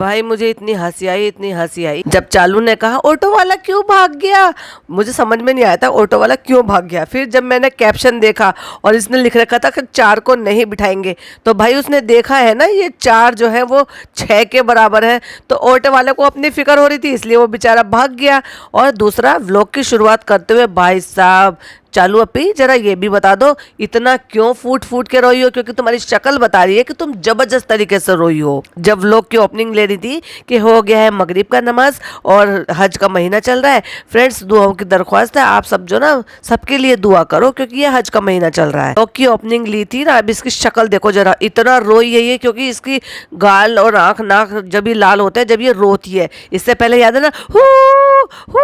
भाई मुझे इतनी हंसी आई जब चालू ने कहा ऑटो वाला क्यों भाग गया। मुझे समझ में नहीं आया था ऑटो वाला क्यों भाग गया। फिर जब मैंने कैप्शन देखा और इसने लिख रखा था कि 4 को नहीं बिठाएंगे, तो भाई उसने देखा है ना ये 4 जो है वो 6 के बराबर है, तो ऑटो वाले को अपनी फिक्र हो रही थी इसलिए वो बेचारा भाग गया। और दूसरा व्लॉग की शुरुआत करते हुए भाई साहब, चालू अपी जरा ये भी बता दो इतना क्यों फूट फूट के रोई हो, क्योंकि तुम्हारी शक्ल बता रही है कि तुम जबरदस्त तरीके से रोई हो। जब व्लॉग की ओपनिंग ले रही थी कि हो गया है मगरिब का नमाज और हज का महीना चल रहा है, फ्रेंड्स दुआओं की दरख्वास्त है आप सब जो ना सबके लिए दुआ करो क्योंकि ये हज का महीना चल रहा है। व्लॉग की ओपनिंग ली थी ना, अब इसकी शक्ल देखो जरा, इतना रोई है ये, क्योंकि इसकी गाल और आंख नाक जब ये लाल होते हैं जब ये रोती है। इससे पहले याद है ना हू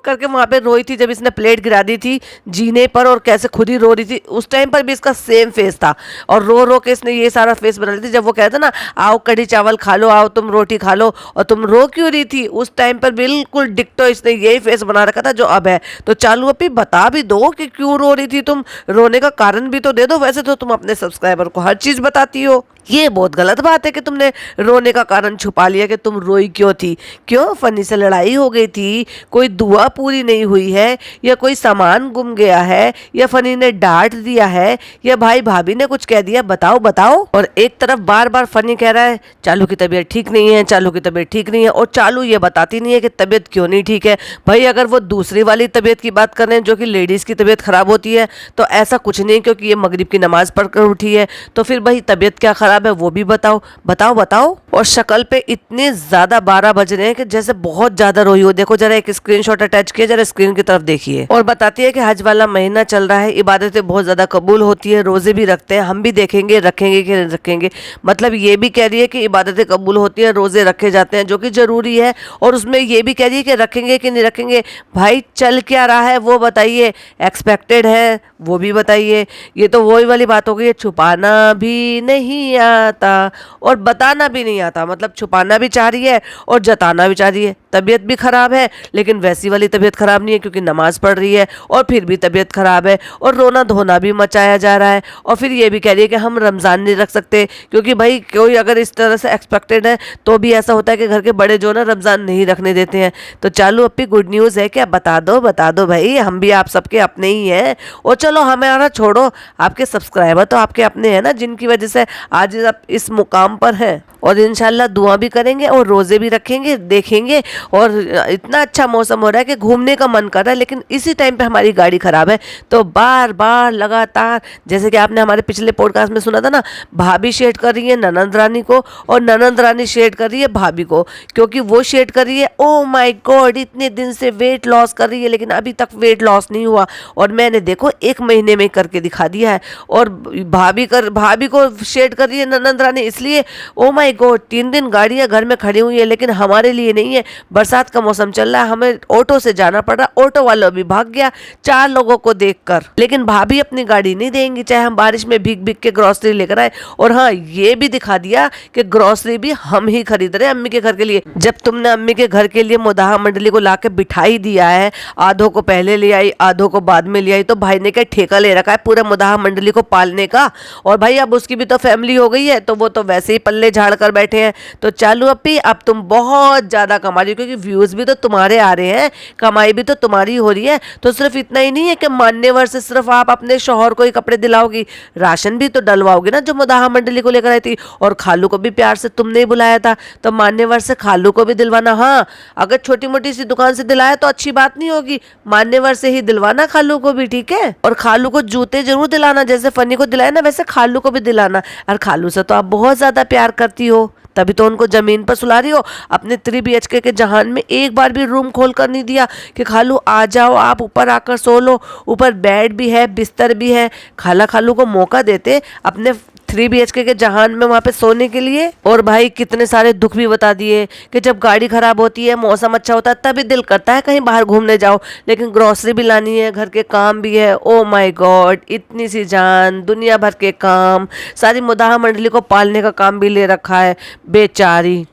करके वहां पे रोई थी जब इसने प्लेट गिरा दी थी जीने पर और कैसे खुद ही रो रही थी, उस टाइम पर भी इसका सेम फेस था। और रो रो के इसने ये सारा फेस बना लिया था जब वो कहता ना आओ कढ़ी चावल खा लो, आओ तुम रोटी खा लो, और तुम रो क्यों रही थी, उस टाइम पर बिल्कुल डिक्टो इसने यही फेस बना रखा था जो अब है। तो चालू अपनी बता भी दो कि क्यों रो रही थी तुम, रोने का कारण भी तो दे दो। वैसे तो तुम अपने सब्सक्राइबर को हर चीज बताती हो, ये बहुत गलत बात है कि तुमने रोने का कारण छुपा लिया कि तुम रोई क्यों थी। क्यों फनी से लड़ाई हो गई थी, कोई दुआ पूरी नहीं हुई है, या कोई सामान गुम गया है, या फनी ने डांट दिया है, या भाई भाभी ने कुछ कह दिया, बताओ बताओ। और एक तरफ बार बार फनी कह रहा है चालू की तबीयत ठीक नहीं है, चालू की तबीयत ठीक नहीं है, और चालू ये बताती नहीं है कि तबीयत क्यों नहीं ठीक है। भाई अगर वो दूसरी वाली तबीयत की बात कर रहे हैं जो कि लेडीज की तबीयत खराब होती है, तो ऐसा कुछ नहीं क्योंकि ये मगरिब की नमाज पढ़कर उठी है, तो फिर भाई तबीयत क्या खराब है वो भी बताओ बताओ बताओ। और शक्ल पे इतने ज्यादा 12 बज रहे हैं कि जैसे बहुत ज्यादा रोई हो। देखो जरा एक स्क्रीनशॉट अटैच किया, जरा स्क्रीन की तरफ देखिए। और बताती है कि हज वाला महीना चल रहा है, इबादतें बहुत ज्यादा कबूल होती है, रोजे भी रखते हैं, हम भी देखेंगे रखेंगे कि नहीं रखेंगे। मतलब ये भी कह रही है कि इबादतें कबूल होती है, रोजे रखे जाते हैं जो कि जरूरी है, और उसमें ये भी कह रही है कि रखेंगे कि नहीं रखेंगे। भाई चल क्या रहा है वो बताइए, एक्सपेक्टेड है वो भी बताइए। ये तो वही वाली बात हो गई है, छुपाना भी नहीं आता और बताना भी नहीं आता। मतलब छुपाना भी चाह रही है और जताना भी चाह रही है। तबीयत भी खराब है लेकिन वैसी वाली तबीयत खराब नहीं है क्योंकि नमाज पढ़ रही है, और फिर भी तबीयत खराब है, और रोना धोना भी मचाया जा रहा है। और फिर ये भी कह रही है कि हम रमज़ान नहीं रख सकते क्योंकि भाई कोई अगर इस तरह से एक्सपेक्टेड है तो भी ऐसा होता है कि घर के बड़े जो ना रमज़ान नहीं रखने देते हैं। तो चालू अपनी गुड न्यूज़ है क्या, बता दो भाई, हम भी आप सबके अपने ही हैं। और चलो हमारा छोड़ो, आपके सब्सक्राइबर तो आपके अपने हैं ना, जिनकी वजह से आज आप इस मुकाम पर हैं। और इंशाल्लाह दुआ भी करेंगे और रोजे भी रखेंगे, देखेंगे। और इतना अच्छा मौसम हो रहा है कि घूमने का मन कर रहा है, लेकिन इसी टाइम पे हमारी गाड़ी खराब है। तो बार बार लगातार, जैसे कि आपने हमारे पिछले पॉडकास्ट में सुना था ना, भाभी शेड कर रही है ननंद रानी को और ननंद रानी शेड कर रही है भाभी को, क्योंकि वो शेड कर रही है ओ माय गॉड इतने दिन से वेट लॉस कर रही है लेकिन अभी तक वेट लॉस नहीं हुआ, और मैंने देखो 1 महीने में करके दिखा दिया है। और भाभी को शेड कर रही है ननंद रानी इसलिए ओ माय गॉड 3 दिन गाड़ियां घर में खड़ी हुई है लेकिन हमारे लिए नहीं है, बरसात का मौसम चल रहा है, हमें ऑटो से जाना पड़ रहा, ऑटो वाला भी भाग गया 4 लोगों को देखकर। लेकिन भाभी अपनी गाड़ी नहीं देंगी चाहे हम बारिश में भीग भीग के ग्रोसरी लेकर आए। और हाँ ये भी दिखा दिया कि ग्रोसरी भी हम ही खरीद रहे हैं अम्मी के घर के लिए। जब तुमने अम्मी के घर के लिए मुदाहा मंडली को लाके बिठाई दिया है, आधों को पहले ले आई आधों को बाद में ले आई, तो भाई ने क्या ठेका ले रखा है पूरे मुदाहा मंडली को पालने का। और भाई अब उसकी भी तो फैमिली हो गई है तो वो तो वैसे ही पल्ले झाड़ कर बैठे हैं। तो चालू अपी अब तुम बहुत ज्यादा कमा रही हो क्योंकि व्यूज भी तो तुम्हारे आ रहे हैं, कमाई भी तो तुम्हारी हो रही है। तो सिर्फ इतना ही नहीं है कि मान्यवर से सिर्फ आप अपने शौहर को ही कपड़े दिलाओगी, राशन भी तो डलवाओगी ना जो मुदाहा मंडली को लेकर आई थी। और खालू को भी प्यार से तुमने ही बुलाया था तो मान्यवर से खालू को भी दिलवाना। हाँ अगर छोटी मोटी सी दुकान से दिलाया तो अच्छी बात नहीं होगी, मान्यवर से ही दिलवाना खालू को भी, ठीक है। और खालू को जूते जरूर दिलाना, जैसे फनी को दिलाया ना वैसे खालू को भी दिलाना। और खालू से तो आप बहुत ज्यादा प्यार करती हो, तभी तो उनको जमीन पर सुला रही हो। अपने 3 BHK के जहान में एक बार भी रूम खोल कर नहीं दिया कि खालू आ जाओ आप ऊपर आकर सो लो, ऊपर बेड भी है बिस्तर भी है। खालू को मौका देते अपने 3 BHK के जहान में वहाँ पे सोने के लिए। और भाई कितने सारे दुख भी बता दिए कि जब गाड़ी खराब होती है मौसम अच्छा होता है तभी दिल करता है कहीं बाहर घूमने जाओ, लेकिन ग्रोसरी भी लानी है, घर के काम भी है। ओ माय गॉड इतनी सी जान, दुनिया भर के काम, सारी मुदाहा मंडली को पालने का काम भी ले रखा है बेचारी।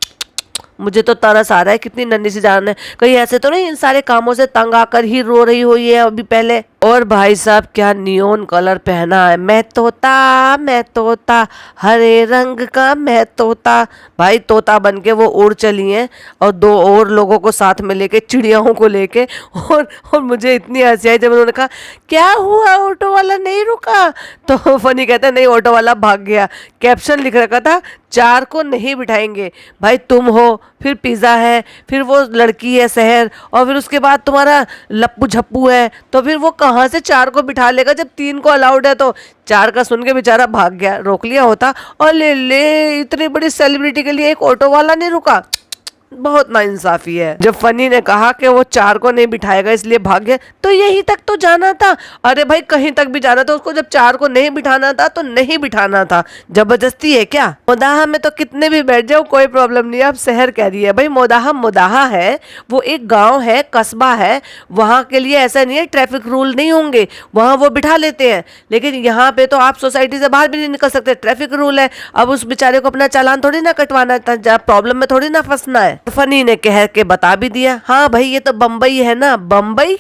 मुझे तो तरस आ रहा है, कितनी नन्ही सी जान है, कहीं ऐसे तो नहीं इन सारे कामों से तंग आकर ही रो रही हो ये अभी पहले। और भाई साहब क्या नियोन कलर पहना है, मैं तोता हरे रंग का मैं तोता। भाई तोता बन के वो उड़ चली हैं और दो और लोगों को साथ में लेके, चिड़ियाओं को लेके। और मुझे इतनी हंसी आई जब उन्होंने कहा क्या हुआ ऑटो वाला नहीं रुका, तो फनी कहता है नहीं ऑटो वाला भाग गया। कैप्शन लिख रखा था 4 को नहीं बिठाएंगे। भाई तुम हो, फिर पिज़्ज़ा है, फिर वो लड़की है सहर, और फिर उसके बाद तुम्हारा लप्पू झप्पू है, तो फिर वो कहाँ से 4 को बिठा लेगा जब 3 को अलाउड है। तो 4 का सुन के बेचारा भाग गया, रोक लिया होता। और ले इतनी बड़ी सेलिब्रिटी के लिए एक ऑटो वाला नहीं रुका, बहुत नाइंसाफी है। जब फनी ने कहा कि वो 4 को नहीं बिठाएगा इसलिए भाग गया, तो यहीं तक तो जाना था। अरे भाई कहीं तक भी जाना था उसको, जब 4 को नहीं बिठाना था तो नहीं बिठाना था, जबरदस्ती है क्या। मोदाहा में तो कितने भी बैठ जाओ कोई प्रॉब्लम नहीं है। अब शहर कह रही है, भाई मोदाहा है, वो एक गाँव है, कस्बा है, वहाँ के लिए ऐसा नहीं है ट्रैफिक रूल नहीं होंगे, वहाँ वो बिठा लेते हैं। लेकिन यहाँ पे तो आप सोसाइटी से बाहर भी नहीं निकल सकते, ट्रैफिक रूल है। अब उस बेचारे को अपना चालान थोड़ी ना कटवाना था, प्रॉब्लम में थोड़ी ना फंसना है। फनी ने कह के बता भी दिया, हाँ भाई ये तो बम्बई है ना, बम्बई,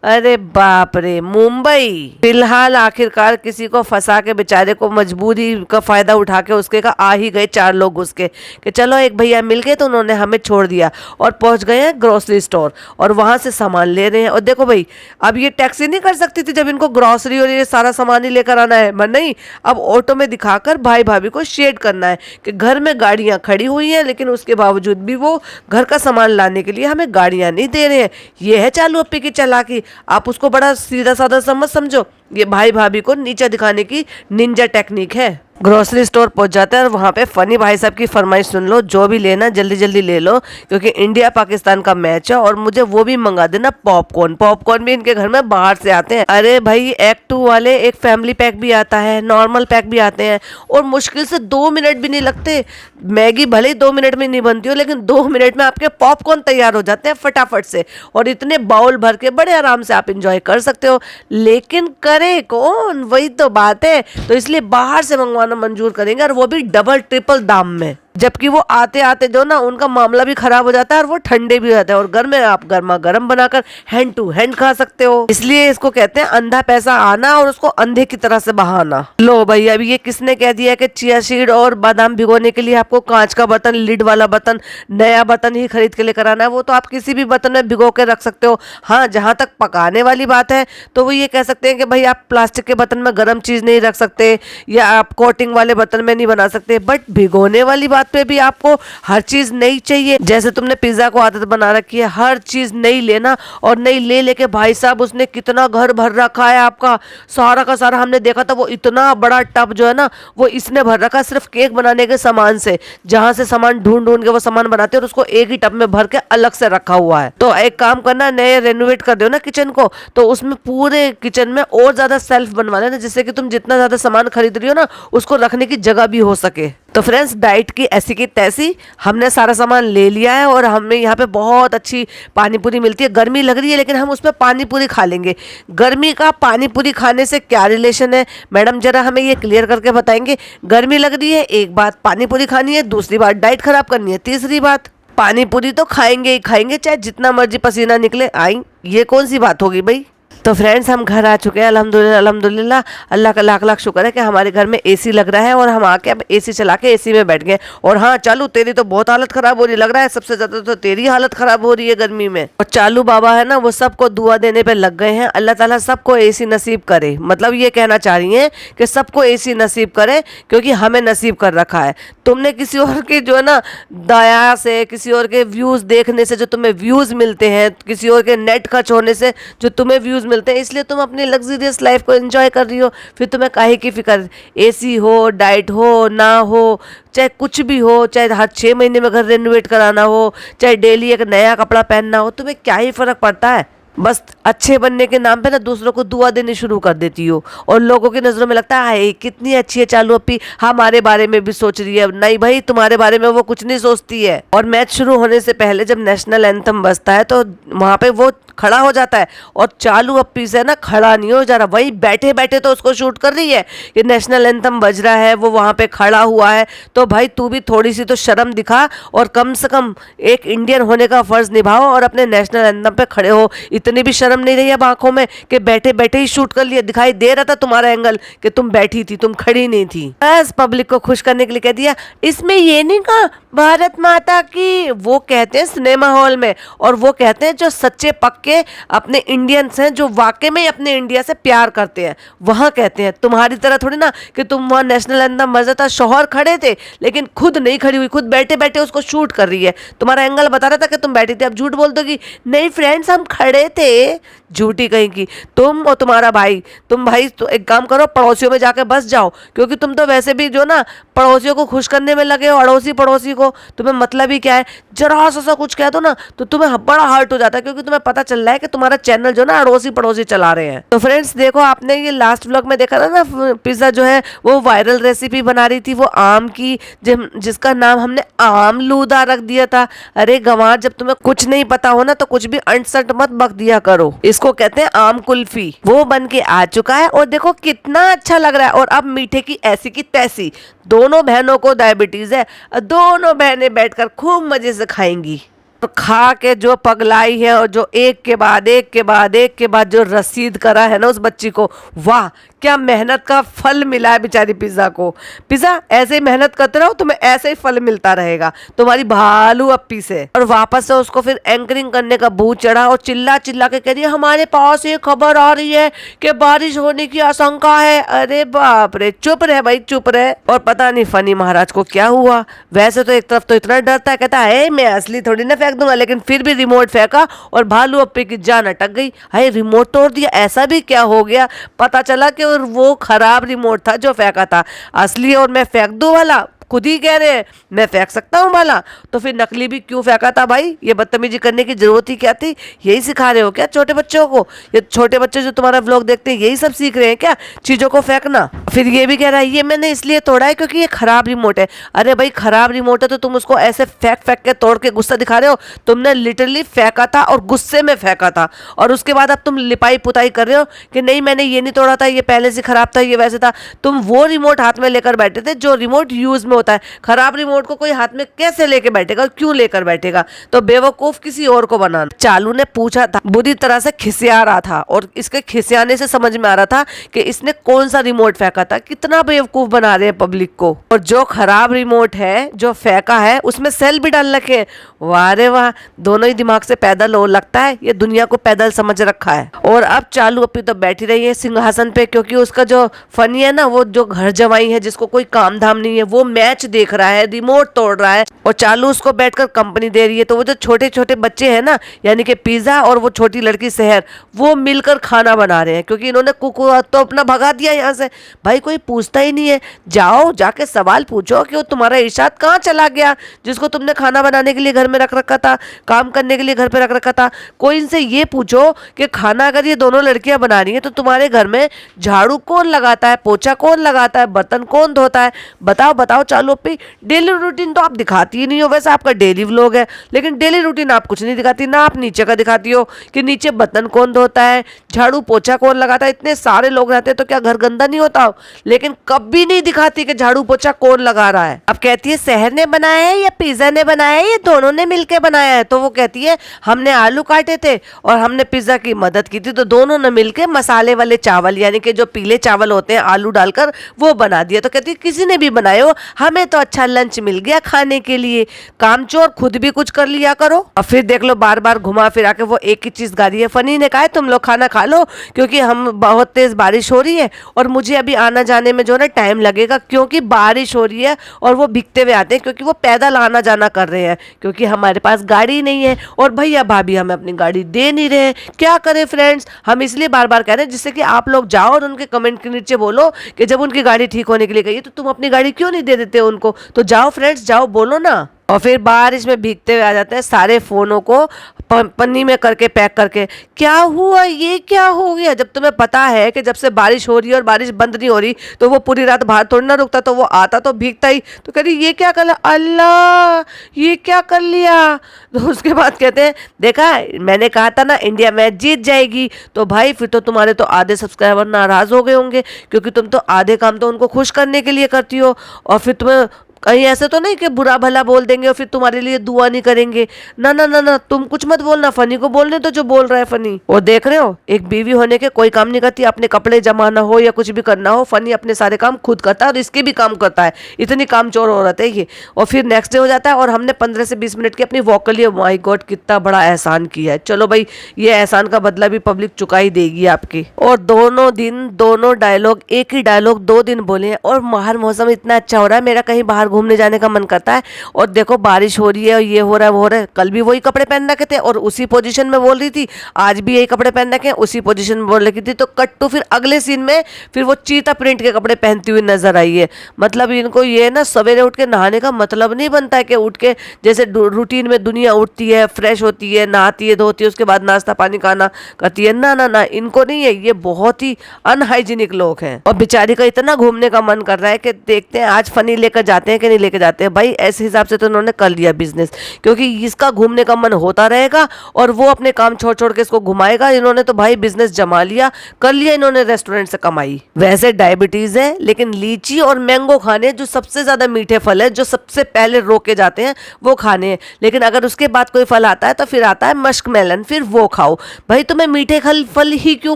अरे बाप रे मुंबई। फिलहाल आखिरकार किसी को फंसा के बेचारे को मजबूरी का फायदा उठा के उसके का आ ही गए 4 लोग उसके कि चलो एक भैया मिल गए, तो उन्होंने हमें छोड़ दिया और पहुंच गए हैं ग्रोसरी स्टोर और वहां से सामान ले रहे हैं। और देखो भाई अब ये टैक्सी नहीं कर सकती थी जब इनको ग्रोसरी और ये सारा सामान ही लेकर आना है, मगर नहीं, अब ऑटो में दिखाकर भाई भाभी को शेड करना है कि घर में गाड़ियां खड़ी हुई हैं लेकिन उसके बावजूद भी वो घर का सामान लाने के लिए हमें गाड़ियां नहीं दे रहे हैं। ये है चालू अप्पी की चालाकी। आप उसको बड़ा सीधा साधा समझ समझो, ये भाई भाभी को नीचा दिखाने की निंजा टेक्निक है। ग्रोसरी स्टोर पहुंच जाता है और वहाँ पे फनी भाई साहब की फरमाइश सुन लो, जो भी लेना जल्दी जल्दी ले लो क्योंकि इंडिया पाकिस्तान का मैच है, और मुझे वो भी मंगा देना पॉपकॉर्न भी इनके घर में बाहर से आते हैं। अरे भाई एक्ट 2 वाले एक फैमिली पैक भी आता है, नॉर्मल पैक भी आते हैं, और मुश्किल से 2 मिनट भी नहीं लगते। मैगी भले ही 2 मिनट में नहीं बनती हो, लेकिन 2 मिनट में आपके पॉपकॉर्न तैयार हो जाते हैं फटाफट से, और इतने बाउल भर के बड़े आराम से आप इंजॉय कर सकते हो। लेकिन करे कौन, वही तो बात है। तो इसलिए बाहर से मंगवाना मंजूर करेंगे, और वो भी डबल ट्रिपल दाम में। जबकि वो आते आते जो ना उनका मामला भी खराब हो जाता है और वो ठंडे भी हो जाते हैं, और घर में आप गर्मा गर्म बनाकर हैंड टू हैंड खा सकते हो। इसलिए इसको कहते हैं अंधा पैसा आना और उसको अंधे की तरह से बहाना। लो भाई अभी ये किसने कह दिया कि चिया सीड और बादाम भिगोने के लिए आपको कांच का बर्तन, लिड वाला बर्तन, नया बर्तन ही खरीद के लेकर आना है। वो तो आप किसी भी बर्तन में भिगो के रख सकते हो। हाँ जहां तक पकाने वाली बात है तो वो ये कह सकते हैं कि भाई आप प्लास्टिक के बर्तन में गर्म चीज नहीं रख सकते, या आप कोटिंग वाले बर्तन में नहीं बना सकते। बट भिगोने वाली बात पे भी आपको हर चीज नई चाहिए। जैसे तुमने पिज्जा को आदत बना रखी है हर चीज नई लेना, और नई ले लेके भाई साहब उसने कितना घर भर रखा है आपका, सारा का सारा। हमने देखा था वो इतना बड़ा टब जो है ना वो इसने भर रखा सिर्फ केक बनाने के सामान से, जहां से सामान ढूंढ ढूंढ के वो सामान बनाते हैं और उसको एक ही टब में भर के अलग से रखा हुआ है। तो एक काम करना, नए रेनोवेट कर दो ना किचन को, तो उसमें पूरे किचन में और ज्यादा सेल्फ बनवा लेना, जिससे कि तुम जितना ज्यादा सामान खरीद रही हो ना उसको रखने की जगह भी हो सके। तो फ्रेंड्स डाइट की ऐसी की तैसी हमने सारा सामान ले लिया है, और हमें यहाँ पे बहुत अच्छी पानी पूरी मिलती है। गर्मी लग रही है लेकिन हम उसमें पानी पूरी खा लेंगे। गर्मी का पानी पूरी खाने से क्या रिलेशन है मैडम, जरा हमें ये क्लियर करके बताएंगे। गर्मी लग रही है एक बात, पानी पूरी खानी है दूसरी बात, डाइट खराब करनी है तीसरी बात। पानी पूरी तो खाएंगे ही खाएंगे चाहे जितना मर्जी पसीना निकले आई, ये कौन सी बात होगी भाई। तो फ्रेंड्स हम घर आ चुके हैं अल्हम्दुलिल्लाह अल्हम्दुलिल्लाह, अल्लाह का लाख लाख शुक्र है कि हमारे घर में एसी लग रहा है, और हम आके अब एसी चला के एसी में बैठ गए। और हाँ चालू तेरी तो बहुत हालत खराब हो रही लग रहा है, सबसे ज्यादा तो तेरी हालत खराब हो रही है गर्मी में। और चालू बाबा है ना वो सबको दुआ देने पे लग गए हैं, अल्लाह ताला सबको एसी नसीब करे। मतलब ये कहना चाह रही हैं कि सबको एसी नसीब करे, क्योंकि हमें नसीब कर रखा है। तुमने किसी और के जो है ना दया से, किसी और के व्यूज देखने से जो तुम्हें व्यूज मिलते हैं, किसी और के नेट खर्च होने से जो तुम्हें व्यूज मिलते हैं, इसलिए तुम अपनी लग्जरियस लाइफ को एंजॉय कर रही हो। फिर तुम्हें काहे की फिक्र, एसी हो डाइट हो ना हो, चाहे कुछ भी हो, चाहे हर 6 महीने में घर रेनोवेट कराना हो, चाहे डेली एक नया कपड़ा पहनना हो, तुम्हें क्या ही फर्क पड़ता है। बस अच्छे बनने के नाम पे ना दूसरों को दुआ देनी शुरू कर देती हो, और लोगों की नजरों में लगता है कितनी अच्छी है चालू अप्पी, हमारे बारे में भी सोच रही है। नहीं भाई तुम्हारे बारे में वो कुछ नहीं सोचती है। और मैच शुरू होने से पहले जब नेशनल एंथम बजता है तो वहां पे वो खड़ा हो जाता है, और चालू अप्पी से ना खड़ा नहीं हो जा रहा, वही बैठे बैठे तो उसको शूट कर रही है कि नेशनल एंथम बज रहा है, वो वहां पे खड़ा हुआ है। तो भाई तू भी थोड़ी सी तो शर्म दिखा, और कम से कम एक इंडियन होने का फर्ज निभाओ और अपने नेशनल एंथम पे खड़े हो। इतनी भी शर्म नहीं रही अब आंखों में कि बैठे बैठे ही शूट कर लिया, दिखाई दे रहा था तुम्हारा एंगल कि तुम बैठी थी, तुम खड़ी नहीं थी। बस पब्लिक को खुश करने के लिए कह दिया इसमें ये नहीं कहा भारत माता की, वो कहते हैं सिनेमा हॉल में, और वो कहते हैं जो सच्चे पक्के अपने इंडियंस हैं, जो वाकई में अपने इंडिया से प्यार करते हैं, वहाँ कहते हैं। तुम्हारी तरह थोड़ी ना कि तुम वहाँ नेशनल एंथम बजा था, शौहर खड़े थे लेकिन खुद नहीं खड़ी हुई, खुद बैठे बैठे उसको शूट कर रही है। तुम्हारा एंगल बता रहा था कि तुम बैठी थी, अब झूठ बोल दोगी नहीं फ्रेंड्स हम खड़े थे, झूठी कहीं की। तुम और तुम्हारा भाई, तुम भाई तो एक काम करो पड़ोसियों में जाके बस जाओ, क्योंकि तुम तो वैसे भी जो ना पड़ोसियों को खुश करने में लगे हो, अड़ोसी पड़ोसी को, तुम्हें मतलब ही क्या है, जरा सा कुछ कह दो ना तो तुम्हें बड़ा हर्ट हो जाता है, क्योंकि तुम्हें पता चल रहा है कि तुम्हारा चैनल जो ना अड़ोसी पड़ोसी चला रहे हैं। तो फ्रेंड्स देखो, आपने ये लास्ट व्लॉग में देखा था ना, पिज्जा जो है वो वायरल रेसिपी बना रही थी वो आम की, जिसका नाम हमने आमलूदा रख दिया था। अरे गंवार, जब तुम्हें कुछ नहीं पता हो ना तो कुछ भी अंट मत बक दिया करो। इसको कहते हैं आम कुल्फी। वो बन के आ चुका है और देखो कितना अच्छा लग रहा है। और अब मीठे की ऐसी की तैसी, दोनों बहनों को डायबिटीज है, दोनों बहनें बैठकर खूब मजे से खाएंगी। तो खा के जो पगलाई है और जो एक के बाद एक के बाद एक के बाद जो रसीद करा है ना उस बच्ची को, वाह क्या मेहनत का फल मिला है बेचारी पिज्जा को। पिज्जा ऐसे ही मेहनत करते रहो, तुम्हें ऐसे ही फल मिलता रहेगा तुम्हारी भालू अप्पी से। और वापस से उसको फिर एंकरिंग करने का भूत चढ़ा और चिल्ला चिल्ला के कह रही है हमारे पास ये खबर आ रही है कि बारिश होने की आशंका है। अरे बाप रे, चुप रहे भाई चुप रहे। और पता नहीं फनी महाराज को क्या हुआ, वैसे तो एक तरफ तो इतना डरता है, कहता है मैं असली थोड़ी ना फेंक दूंगा, लेकिन फिर भी रिमोट फेंका और भालू अप्पी की जान अटक गई। हाय रिमोट तोड़ दिया, ऐसा भी क्या हो गया। पता चला कि और वो खराब रिमोट था जो फेंका था, असली और मैं फेंक दूं वाला खुद ही कह रहे हैं मैं फेंक सकता हूँ वाला, तो फिर नकली भी क्यों फेंका था भाई। ये बदतमीजी करने की जरूरत ही क्या थी। यही सिखा रहे हो क्या छोटे बच्चों को? ये छोटे बच्चे जो तुम्हारा व्लॉग देखते हैं यही सब सीख रहे हैं क्या, चीजों को फेंकना। फिर ये भी कह रहा है ये मैंने इसलिए तोड़ा है क्योंकि ये खराब रिमोट है। अरे भाई खराब रिमोट है तो तुम उसको ऐसे फेंक फेंक के तोड़ के गुस्सा दिखा रहे हो? तुमने लिटरली फेंका था और गुस्से में फेंका था, और उसके बाद अब तुम लिपाई पुताई कर रहे हो कि नहीं मैंने ये नहीं तोड़ा था, ये पहले से खराब था, ये वैसे था। तुम वो रिमोट हाथ में लेकर बैठे थे जो रिमोट यूज में होता है। खराब रिमोट को कोई हाथ में कैसे लेके बैठेगा, क्यों लेकर बैठेगा? तो बेवकूफ किसी और को बनाना। चालू ने पूछा था, बुरी तरह से खिसिया रहा था, और इसके खिसियाने से समझ में आ रहा था कि इसने कौन सा रिमोट फेंका था। कितना बेवकूफ बना रहे हैं पब्लिक को। और जो खराब रिमोट है जो फेंका है उसमें सेल भी डाल रखे हैं। वाह रे वाह, दोनों ही दिमाग से पैदल हो, लगता है ये दुनिया को पैदल समझ रखा है। और अब चालू अपनी तो बैठी रही है सिंहासन पे, क्योंकि उसका जो फनी है ना, वो जो घर जवाई है जिसको कोई काम धाम नहीं है, वो मैच देख रहा है, रिमोट तोड़ रहा है, और चालू उसको बैठकर कंपनी दे रही है। तो वो जो छोटे छोटे बच्चे हैं ना, यानी कि पिज्जा और वो छोटी लड़की शहर, वो मिलकर खाना बना रहे हैं, क्योंकि इन्होंने कुकू तो अपना भगा दिया यहाँ से। भाई कोई पूछता ही नहीं है, जाओ जाके सवाल पूछो कि वो तुम्हारा इरशाद कहाँ चला गया जिसको तुमने खाना बनाने के लिए घर में रख रखा था, काम करने के लिए घर पे रख रखा था। कोई इनसे ये पूछो कि खाना अगर ये दोनों लड़कियां बना रही हैं तो तुम्हारे घर में झाड़ू कौन लगाता है, पोछा कौन लगाता है, बर्तन कौन धोता है? बताओ बताओ चालू अपनी डेली रूटीन तो आप दिखाती ही नहीं हो। वैसे आपका डेली व्लॉग है लेकिन डेली रूटीन आप कुछ नहीं दिखाती ना। आप नीचे का दिखाती हो कि नीचे बर्तन कौन धोता है, झाड़ू पोछा कौन लगाता है। इतने सारे लोग रहते हैं तो क्या घर गंदा नहीं होता हो? लेकिन कभी नहीं दिखाती कि झाड़ू पोछा कौन लगा रहा है। अब कहती है शहर ने बनाया है या पिज्जा ने बनाया है, ये दोनों ने मिलकर बनाया है। तो वो कहती है हमने आलू काटे थे और हमने पिज्जा की मदद की थी, तो दोनों ने मिलकर मसाले वाले चावल यानी कि जो पीले चावल होते हैं आलू डालकर वो बना दिया। तो कहती है किसी ने भी बनाए हो, हमें तो अच्छा लंच मिल गया खाने के लिए। कामचोर खुद भी कुछ कर लिया करो। और फिर देख लो बार बार घुमा फिरा के वो एक ही चीज गा रही है। फनी ने कहा है तुम लोग खाना खा लो क्योंकि हम बहुत तेज बारिश हो रही है और मुझे अभी आना जाने में जो ना टाइम लगेगा, क्योंकि बारिश हो रही है और वो भीगते हुए आते हैं क्योंकि वो पैदल आना जाना कर रहे हैं, क्योंकि हमारे पास गाड़ी नहीं है और भैया भाभी हमें अपनी गाड़ी दे नहीं रहे। क्या करें फ्रेंड्स, हम इसलिए बार बार कह रहे हैं जिससे कि आप लोग जाओ और उनके कमेंट के नीचे बोलो कि जब उनकी गाड़ी ठीक होने के लिए गई तो तुम अपनी गाड़ी क्यों नहीं दे देते उनको। तो जाओ फ्रेंड्स जाओ, बोलो ना। और फिर बारिश में भीगते हुए आ जाते हैं, सारे फोनों को पन्नी में करके पैक करके। क्या हुआ, ये क्या हो गया? जब तुम्हें पता है कि जब से बारिश हो रही है और बारिश बंद नहीं हो रही तो वो पूरी रात बाहर थोड़ी ना रुकता, तो वो आता तो भीगता ही। तो कह रही ये क्या कर लिया, अल्लाह ये क्या कर लिया। तो उसके बाद कहते हैं देखा मैंने कहा था ना इंडिया मैच जीत जाएगी। तो भाई फिर तो तुम्हारे तो आधे सब्सक्राइबर नाराज हो गए होंगे, क्योंकि तुम तो आधे काम तो उनको खुश करने के लिए करती हो और फिर तुम्हें कहीं ऐसे तो नहीं कि बुरा भला बोल देंगे और फिर तुम्हारे लिए दुआ नहीं करेंगे। ना ना ना ना, तुम कुछ मत बोलना, फनी को बोलने तो जो बोल रहा है फनी। और देख रहे हो, एक बीवी होने के कोई काम नहीं करती, अपने कपड़े जमाना हो या कुछ भी करना हो, फनी अपने सारे काम खुद करता है और इसके भी काम करता है। इतनी कामचोर औरत है ये। और फिर नेक्स्ट डे हो जाता है और हमने 15 से 20 मिनट की अपनी वॉक कर लिया। माय गॉड, कितना बड़ा एहसान किया है। चलो भाई, ये एहसान का बदला भी पब्लिक चुका ही देगी आपकी। और दोनों दिन दोनों डायलॉग, एक ही डायलॉग 2 दिन बोले हैं। और बाहर मौसम इतना अच्छा हो रहा है, मेरा कहीं बाहर घूमने जाने का मन करता है। और देखो बारिश हो रही है और ये हो रहा है वो हो रहा है। कल भी वही कपड़े पहन रखे थे और उसी पोजीशन में बोल रही थी, आज भी यही कपड़े पहन रखे हैं, उसी पोजीशन में बोल रही थी। तो कट टू फिर अगले सीन में फिर वो चीता प्रिंट के कपड़े पहनती हुई नजर आई है। मतलब इनको ये ना सवेरे उठ के नहाने का मतलब नहीं बनता है कि उठ के जैसे रूटीन में दुनिया उठती है, फ्रेश होती है, नहाती है, धोती है, उसके बाद नाश्ता पानी खाना करती है। ना ना ना, इनको नहीं है। ये बहुत ही अनहाइजीनिक लोग हैं। और बेचारी का इतना घूमने का मन कर रहा है कि देखते हैं आज फनी लेकर जाते हैं कि नहीं लेकर जाते हैं। भाई ऐसे हिसाब से तो उन्होंने कर लिया बिजनेस, क्योंकि इसका घूमने का मन होता रहेगा और वो अपने काम छोड़ छोड़ के इसको घुमाएगा। इन्होंने तो भाई बिजनेस जमा लिया, कर लिया इन्होंने रेस्टोरेंट से कमाई। वैसे डायबिटीज है, लेकिन लीची और मैंगो खाने, जो सबसे ज्यादा मीठे फल है, जो सबसे पहले रोके जाते हैं वो खाने हैं। लेकिन अगर उसके बाद कोई फल आता है तो फिर आता है मस्क मेलन, फिर वो खाओ। भाई तुम्हें मीठे फल ही क्यों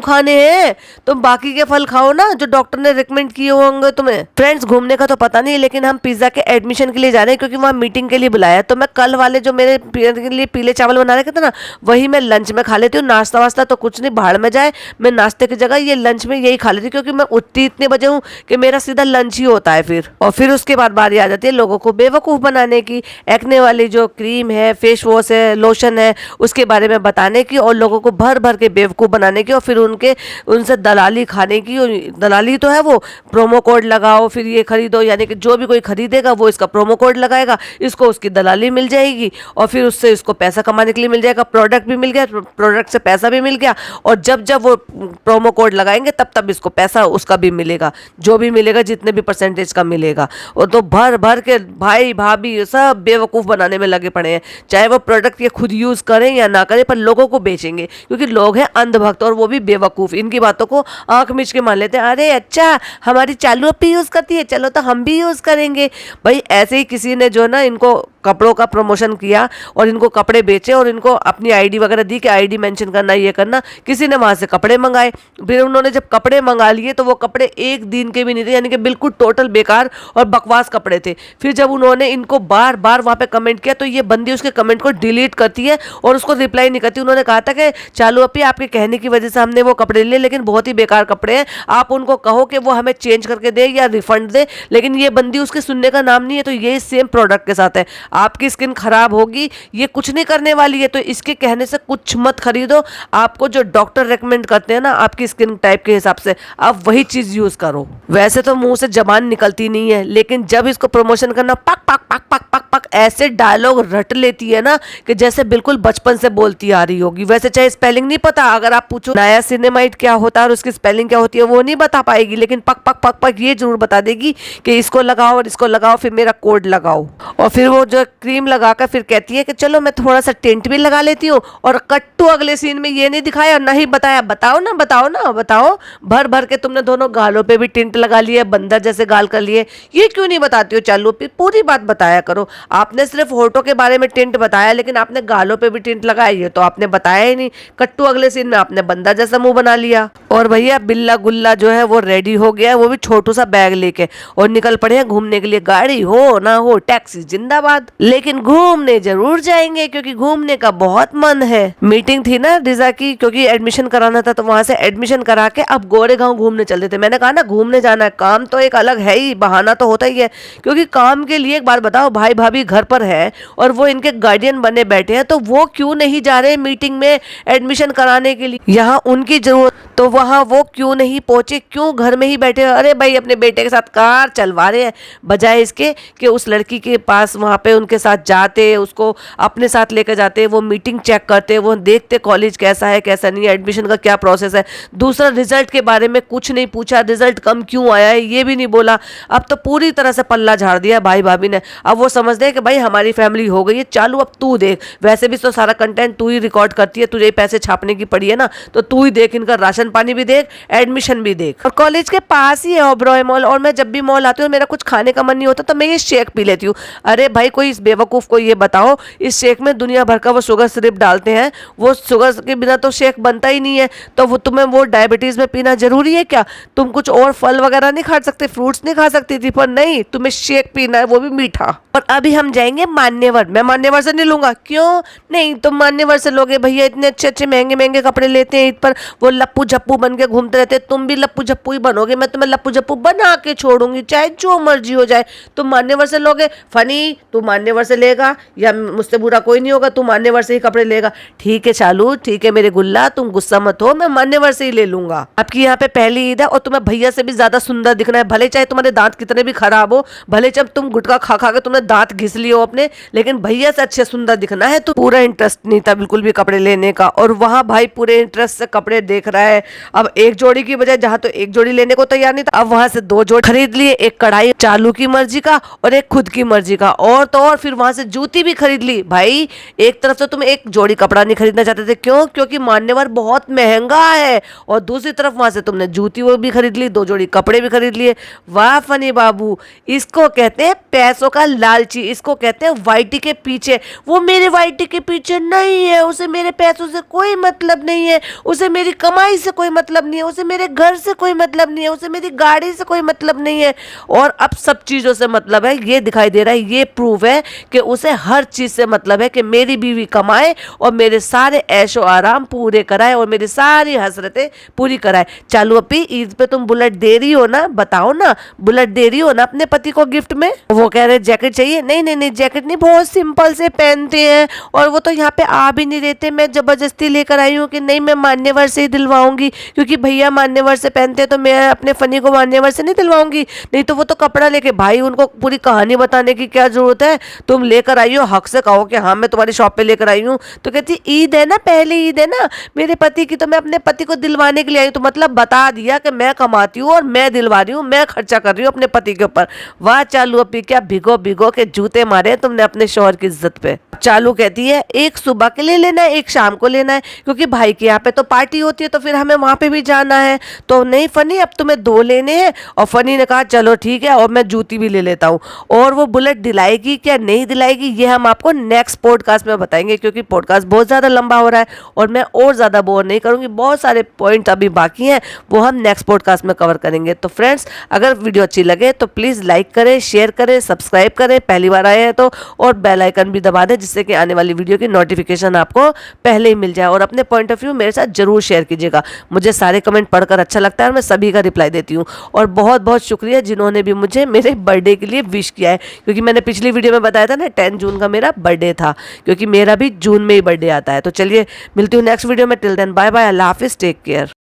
खाने हैं? तुम बाकी के फल खाओ ना जो डॉक्टर ने रिकमेंड किए होंगे तुम्हें। फ्रेंड्स, घूमने का तो पता नहीं, लेकिन हम पिज्जा के एडमिशन के लिए जा रहे हैं क्योंकि वहाँ मीटिंग के लिए बुलाया। तो मैं कल वाले जो मेरे के लिए पीले चावल बना रखे थे ना, वही मैं लंच में खा लेती हूँ। नाश्ता वास्ता तो कुछ नहीं, भाड़ में जाए। मैं नाश्ते की जगह ये लंच में यही खा लेती हूँ, क्योंकि मैं उठती इतने बजे हूँ कि मेरा सीधा लंच ही होता है फिर। और फिर उसके बाद बारी आ जाती है लोगों को बेवकूफ़ बनाने की। एक्ने वाली जो क्रीम है, फेस वॉश है, लोशन है, उसके बारे में बताने की और लोगों को भर भर के बेवकूफ़ बनाने की। और फिर उनसे दलाली खाने की। दलाली तो है वो, प्रोमो कोड लगाओ फिर ये खरीदो, यानी कि जो भी कोई खरीदेगा वो इसका प्रोमो कोड लगाएगा, इसको उसकी दलाली मिल जाएगी और फिर उससे इसको पैसा कमाने के लिए मिल जाएगा। प्रोडक्ट भी मिल गया, प्रोडक्ट से पैसा भी मिल गया, और जब जब वो प्रोमो कोड लगाएंगे तब तब इसको पैसा उसका भी मिलेगा, जो भी मिलेगा, जितने भी परसेंटेज का मिलेगा। और तो भर भर के भाई भाभी सब बेवकूफ़ बनाने में लगे पड़े हैं। चाहे वो प्रोडक्ट ये खुद यूज़ करें या ना करें, पर लोगों को बेचेंगे, क्योंकि लोग हैं अंधभक्त और वो भी बेवकूफ़। इनकी बातों को आंख मिच के मान लेते हैं। अरे अच्छा, हमारी चालू अपी यूज़ करती है, चलो तो हम भी यूज़ करेंगे। भाई ऐसे ही किसी ने जो ना इनको कपड़ों का प्रमोशन किया और इनको कपड़े बेचे और इनको अपनी आईडी वगैरह दी कि आईडी मेंशन करना, ये करना। किसी ने वहाँ से कपड़े मंगाए, फिर उन्होंने जब कपड़े मंगा लिए तो वो कपड़े एक दिन के भी नहीं थे, यानी कि बिल्कुल टोटल बेकार और बकवास कपड़े थे। फिर जब उन्होंने इनको बार बार वहाँ पे कमेंट किया तो ये बंदी उसके कमेंट को डिलीट करती है और उसको रिप्लाई नहीं करती। उन्होंने कहा था कि चालू अपी, आपके कहने की वजह से हमने वो कपड़े लिए, लेकिन बहुत ही बेकार कपड़े हैं, आप उनको कहो कि वो हमें चेंज करके दे या रिफंड दे। लेकिन ये बंदी उसके सुनने का नाम नहीं है। तो ये सेम प्रोडक्ट के साथ है। आपकी स्किन खराब होगी, ये कुछ नहीं करने वाली है, तो इसके कहने से कुछ मत खरीदो। आपको जो डॉक्टर रेकमेंड करते हैं ना आपकी स्किन टाइप के हिसाब से, आप वही चीज यूज करो। वैसे तो मुंह से जबान निकलती नहीं है, लेकिन जब इसको प्रमोशन करना, पक पक पक पक पक पक ऐसे डायलॉग रट लेती है ना कि जैसे बिल्कुल बचपन से बोलती आ रही होगी। वैसे चाहे स्पेलिंग नहीं पता, अगर आप पूछो नया सिनेमाइट क्या होता है और उसकी स्पेलिंग क्या होती है, वो नहीं बता पाएगी, लेकिन पक पक पक पक ये जरूर बता देगी कि इसको लगाओ और इसको लगाओ, फिर मेरा कोड लगाओ। और फिर वो जो क्रीम लगाकर फिर कहती है कि चलो मैं थोड़ा सा टेंट भी लगा लेती हूँ। और कट्टू अगले सीन में ये नहीं दिखाया और ना ही बताया, बताओ ना बताओ ना बताओ, भर भर के तुमने दोनों गालों पे भी टिंट लगा लिए, बंदर जैसे गाल कर लिए। ये क्यों नहीं बताती हो चालू? पूरी बात बताया करो। आपने सिर्फ होठों के बारे में टिंट बताया, लेकिन आपने गालों पे भी टिंट लगाया, ये तो आपने बताया ही नहीं। कट्टू अगले सीन में आपने बंदर जैसा मुंह बना लिया। और भैया बिल्ला गुल्ला जो है वो रेडी हो गया, वो भी छोटू सा बैग लेके, और निकल पड़े हैं घूमने के लिए। गाड़ी हो ना हो, टैक्सी जिंदाबाद, लेकिन घूमने जरूर जाएंगे क्योंकि घूमने का बहुत मन है। मीटिंग थी ना रिजा की, क्योंकि एडमिशन कराना था, तो वहां से एडमिशन करा के अब गोरेगांव घूमने चलते थे। मैंने कहा ना घूमने जाना है, काम तो एक अलग है ही, बहाना तो होता ही है। क्योंकि काम के लिए एक बार बताओ, भाई भाभी घर पर है और वो इनके गार्डियन बने बैठे हैं, तो वो क्यों नहीं जा रहे मीटिंग में एडमिशन कराने के लिए? यहाँ उनकी जरूरत, तो वहां वो क्यों नहीं पहुंचे? क्यों घर में ही बैठे? अरे भाई अपने बेटे के साथ कार चलवा रहे हैं, बजाय इसके कि उस लड़की के पास वहां पे उनके साथ जाते, उसको अपने साथ लेकर जाते, वो मीटिंग चेक करते, वो देखते कॉलेज कैसा है कैसा नहीं है, एडमिशन का क्या प्रोसेस है। दूसरा, रिजल्ट के बारे में कुछ नहीं पूछा, रिजल्ट कम क्यों आया है ये भी नहीं बोला। अब तो पूरी तरह से पल्ला झाड़ दिया भाई भाभी ने। अब वो समझते हैं कि भाई हमारी फैमिली हो गई है, चालू अब तू देख। वैसे भी तो सारा कंटेंट तू ही रिकॉर्ड करती है, तुझे पैसे छापने की पड़ी है ना, तो तू ही देख, इनका राशन राशन पानी भी देख, एडमिशन भी देख। और कॉलेज के पास ही है ओबरॉय मॉल, और मैं जब भी मॉल आती हूँ मेरा कुछ खाने का मन नहीं होता तो मैं ये शेक पी लेती हूँ। अरे भाई कोई इस बेवकूफ़ को ये बताओ, इस शेक में दुनिया भर का वो शुगर सिरप डालते हैं, वो शुगर के बिना तो शेक बनता ही नहीं है। तो वो तुम्हें वो डायबिटीज़ में पीना जरूरी है क्या? तुम कुछ और फल वगैरह नहीं खा सकते, फ्रूट्स नहीं खा सकती थी? पर नहीं, तुम्हें शेक पीना है, वो भी मीठा। और अभी हम जाएंगे मान्यवर। मैं मान्यवर से नहीं लूंगा। क्यों नहीं? तुम मान्यवर से लोगे? भैया इतने अच्छे अच्छे महंगे महंगे कपड़े लेते हैं ईद पर, वो लप्पू झप्पू बन के घूमते रहते हैं। तुम भी लप्पू झप्पू ही बनोगे, मैं तुम्हें लप्पू झप्पू बना के छोड़ूंगी, चाहे जो मर्जी हो जाए। तुम मान्यवर से लोगे? फनी, तू मान्यवर से लेगा या मुझसे बुरा कोई नहीं होगा, तू मान्यवर से ही कपड़े लेगा। ठीक है चालू, ठीक है मेरे गुल्ला, तुम गुस्सा मत हो, मैं मान्यवर से ही ले लूंगा। आपकी यहाँ पे पहली ईद है और तुम्हें भैया से भी ज्यादा सुंदर दिखना है, भले चाहे तुम्हारे दांत कितने भी खराब हो, भले जब तुम गुटखा खा खा के तुमने दांत घिस लिए हो अपने, लेकिन भैया से अच्छे सुंदर दिखना है। तो पूरा इंटरेस्ट नहीं था बिल्कुल भी कपड़े लेने का, और वहां भाई पूरे इंटरेस्ट से कपड़े देख रहा है। अब एक जोड़ी की बजाय जहां तो एक जोड़ी लेने को तैयार नहीं था, अब वहां से 2 जोड़ी खरीद लिए, एक कढ़ाई चालू की मर्जी का और एक खुद की मर्जी का, और तो और फिर वहां से जूती भी खरीद ली। भाई एक तरफ से तुम एक जोड़ी कपड़ा नहीं खरीदना चाहते थे, क्यों? क्योंकि मान्यवर बहुत महंगा है, और दूसरी तरफ वहां से तुमने जूती वो भी खरीद ली, 2 जोड़ी कपड़े भी खरीद लिए। वाह फनी बाबू, इसको कहते हैं पैसों का लालची, इसको कहते हैं वाइटी के पीछे। वो मेरे वाइटी के पीछे नहीं है, उसे मेरे पैसों से कोई मतलब नहीं है, उसे मेरी कमाई से कोई मतलब नहीं है, उसे मेरे घर से कोई मतलब नहीं है, उसे मेरी गाड़ी से कोई मतलब नहीं है, और अब सब चीजों से मतलब है। ये दिखाई दे रहा है, ये प्रूफ है कि उसे हर चीज से मतलब है कि मेरी बीवी कमाए और मेरे सारे ऐशो आराम पूरे कराए और मेरी सारी हसरतें पूरी कराए। चालू अपी, ईद पे तुम बुलेट दे रही हो ना? बताओ ना, बुलेट दे रही हो ना अपने पति को गिफ्ट में? वो कह रहे जैकेट चाहिए। नहीं नहीं नहीं, जैकेट नहीं, बहुत सिंपल से पहनते हैं, और वो तो यहाँ पे आ भी नहीं देते। मैं जबरदस्ती लेकर आई हूँ कि नहीं, मैं मान्यवर से ही दिलवाऊंगी, क्योंकि भैया मान्यवर से पहनते हैं, तो मैं अपने फनी को मान्यवर से नहीं दिलवाऊंगी। नहीं तो वो तो कपड़ा लेके, भाई उनको पूरी कहानी बताने की क्या जरूरत है? तुम लेकर आई हो, हक से कहो कि हाँ मैं तुम्हारी शॉप पे लेकर आई हूँ। तो कहती ईद है ना, पहली ईद है ना मेरे पति की, तो मैं अपने पति को दिलवाने के लिए आई हूँ। तो मतलब बता दिया कि मैं कमाती हूँ और मैं दिलवा रही हूँ, मैं खर्चा कर रही हूँ अपने पति के ऊपर। वाह चालू अपी, क्या भिगो भिगो के जूते मारे तुमने अपने शौहर की इज्जत पे। चालू कहती है एक सुबह के लिए लेना है, एक शाम को लेना है, क्योंकि भाई के यहाँ पे तो पार्टी होती है, तो फिर हमें वहां पे भी जाना है। तो नहीं फनी, अब तुम्हें 2 लेने हैं। और फनी ने कहा चलो ठीक है, और मैं जूती भी ले लेता हूँ। और वो बुलेट दिलाएगी क्या नहीं दिलाएगी, ये हम आपको नेक्स्ट पॉडकास्ट में बताएंगे, क्योंकि पॉडकास्ट बहुत ज़्यादा लंबा हो रहा है और मैं और ज़्यादा बोर नहीं करूँगी। बहुत सारे पॉइंट अभी बाकी हैं, वो हम नेक्स्ट पॉडकास्ट में कवर करेंगे। तो फ्रेंड्स, अगर वीडियो अच्छी लगे तो प्लीज़ लाइक करें, शेयर करें, सब्सक्राइब करें, पहली बार आए हैं तो, और बेल आइकन भी दबा दें, जिससे कि आने वाली वीडियो की नोटिफिकेशन आपको पहले ही मिल जाए। और अपने पॉइंट ऑफ व्यू मेरे साथ जरूर शेयर कीजिएगा। मुझे सारे कमेंट पढ़कर अच्छा लगता है और मैं सभी का रिप्लाई देती हूँ। और बहुत बहुत शुक्रिया जिन्होंने भी मुझे मेरे बर्थडे के लिए विश किया है, क्योंकि मैंने पिछली वीडियो में बताया था ना 10 जून का मेरा बर्थडे था, क्योंकि मेरा भी जून में ही बर्थडे आता है। तो चलिए मिलती हूँ नेक्स्ट वीडियो में। टिल देन बाय बाय, अल्लाह हाफिज़, टेक केयर।